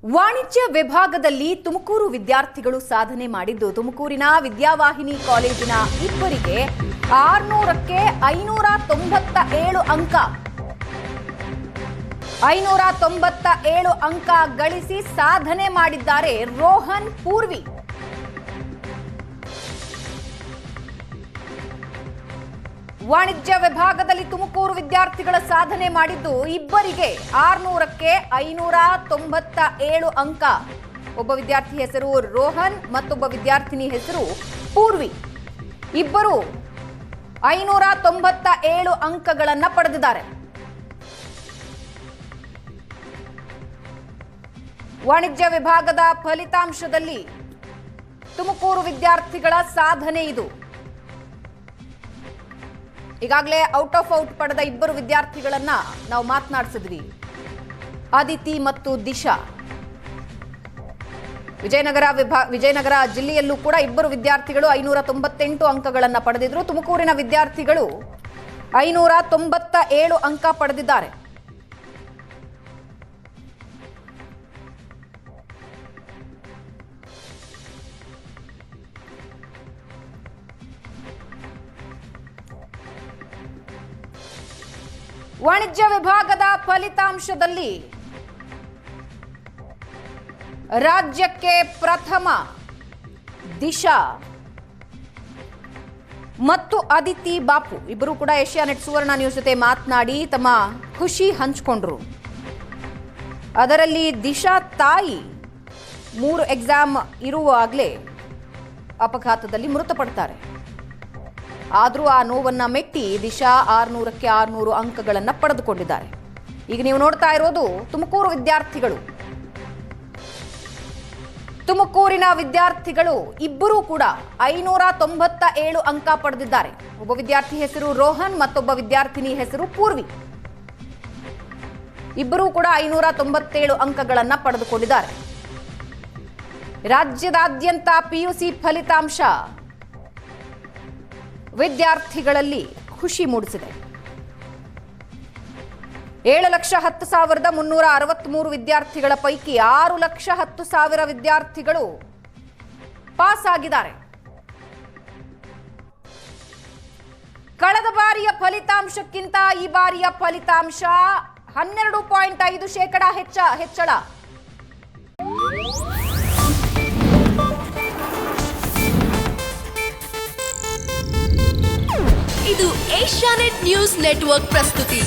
ವಾಣಿಜ್ಯ ವಿಭಾಗದಲ್ಲಿ ತುಮಕೂರು ವಿದ್ಯಾರ್ಥಿಗಳು ಸಾಧನೆ ಮಾಡಿದ್ದು ತುಮಕೂರಿನ ವಿದ್ಯಾವಾಹಿನಿ ಕಾಲೇಜಿನ ಇಬ್ಬರಿಗೆ 600ಕ್ಕೆ 597 ಅಂಕ 597 ಅಂಕ ಗಳಿಸಿ ಸಾಧನೆ ಮಾಡಿದ್ದಾರೆ ರೋಹನ್ ಪೂರ್ವಿ. ವಾಣಿಜ್ಯ ವಿಭಾಗದಲ್ಲಿ ತುಮಕೂರು ವಿದ್ಯಾರ್ಥಿಗಳ ಸಾಧನೆ ಮಾಡಿದ್ದು ಇಬ್ಬರಿಗೆ 600ಕ್ಕೆ 597 ಅಂಕ. ಒಬ್ಬ ವಿದ್ಯಾರ್ಥಿ ಹೆಸರು ರೋಹನ್, ಮತ್ತೊಬ್ಬ ವಿದ್ಯಾರ್ಥಿನಿ ಹೆಸರು ಪೂರ್ವಿ. ಇಬ್ಬರು 597 ಅಂಕಗಳನ್ನು ಪಡೆದಿದ್ದಾರೆ. ವಾಣಿಜ್ಯ ವಿಭಾಗದ ಫಲಿತಾಂಶದಲ್ಲಿ ತುಮಕೂರು ವಿದ್ಯಾರ್ಥಿಗಳ ಸಾಧನೆ ಇದು. ಈಗಾಗಲೇ ಔಟ್ ಪಡೆದ ಇಬ್ಬರು ವಿದ್ಯಾರ್ಥಿಗಳನ್ನ ನಾವು ಮಾತನಾಡಿಸಿದ್ವಿ, ಅದಿತಿ ಮತ್ತು ದಿಶಾ. ವಿಜಯನಗರ ಜಿಲ್ಲೆಯಲ್ಲೂ ಕೂಡ ಇಬ್ಬರು ವಿದ್ಯಾರ್ಥಿಗಳು 598 ಅಂಕಗಳನ್ನು ಪಡೆದಿದ್ರು. ತುಮಕೂರಿನ ವಿದ್ಯಾರ್ಥಿಗಳು 597 ಅಂಕ ಪಡೆದಿದ್ದಾರೆ. ವಾಣಿಜ್ಯ ವಿಭಾಗದ ಫಲಿತಾಂಶದಲ್ಲಿ ರಾಜ್ಯಕ್ಕೆ ಪ್ರಥಮ ದಿಶಾ ಮತ್ತು ಅದಿತಿ ಬಾಪು ಇಬ್ಬರು ಕೂಡ ಏಷ್ಯಾನೆಟ್ ಸುವರ್ಣ ನ್ಯೂಸ್ ಜೊತೆ ಮಾತನಾಡಿ ತಮ್ಮ ಖುಷಿ ಹಂಚಿಕೊಂಡ್ರು. ಅದರಲ್ಲಿ ದಿಶಾ ತಾಯಿ 3 ಎಕ್ಸಾಮ್ ಇರುವಾಗಲೇ ಅಪಘಾತದಲ್ಲಿ ಮೃತಪಡ್ತಾರೆ. ಆದರೂ ಆ ನೋವನ್ನು ಮೆಟ್ಟಿ ದಿಶಾ 600ಕ್ಕೆ 600 ಅಂಕಗಳನ್ನು ಪಡೆದುಕೊಂಡಿದ್ದಾರೆ. ಈಗ ನೀವು ನೋಡ್ತಾ ಇರೋದು ತುಮಕೂರು ವಿದ್ಯಾರ್ಥಿಗಳು. ತುಮಕೂರಿನ ವಿದ್ಯಾರ್ಥಿಗಳು ಇಬ್ಬರೂ ಕೂಡ 597 ಅಂಕ ಪಡೆದಿದ್ದಾರೆ. ಒಬ್ಬ ವಿದ್ಯಾರ್ಥಿ ಹೆಸರು ರೋಹನ್, ಮತ್ತೊಬ್ಬ ವಿದ್ಯಾರ್ಥಿನಿ ಹೆಸರು ಪೂರ್ವಿ. ಇಬ್ಬರೂ ಕೂಡ 597 ಅಂಕಗಳನ್ನು ಪಡೆದುಕೊಂಡಿದ್ದಾರೆ. ರಾಜ್ಯದಾದ್ಯಂತ ಪಿಯುಸಿ ಫಲಿತಾಂಶ ವಿದ್ಯಾರ್ಥಿಗಳಲ್ಲಿ ಖುಷಿ ಮೂಡಿಸಿದೆ. 7,10,363 ವಿದ್ಯಾರ್ಥಿಗಳ ಪೈಕಿ 6,10,000 ವಿದ್ಯಾರ್ಥಿಗಳು ಪಾಸ್ ಆಗಿದ್ದಾರೆ. ಕಳೆದ ಬಾರಿಯ ಫಲಿತಾಂಶಕ್ಕಿಂತ ಈ ಬಾರಿಯ ಫಲಿತಾಂಶ 12.5% ಹೆಚ್ಚಳ. ಇದು ಏಷ್ಯಾನೆಟ್ ನ್ಯೂಸ್ ನೆಟ್ವರ್ಕ್ ಪ್ರಸ್ತುತಿ.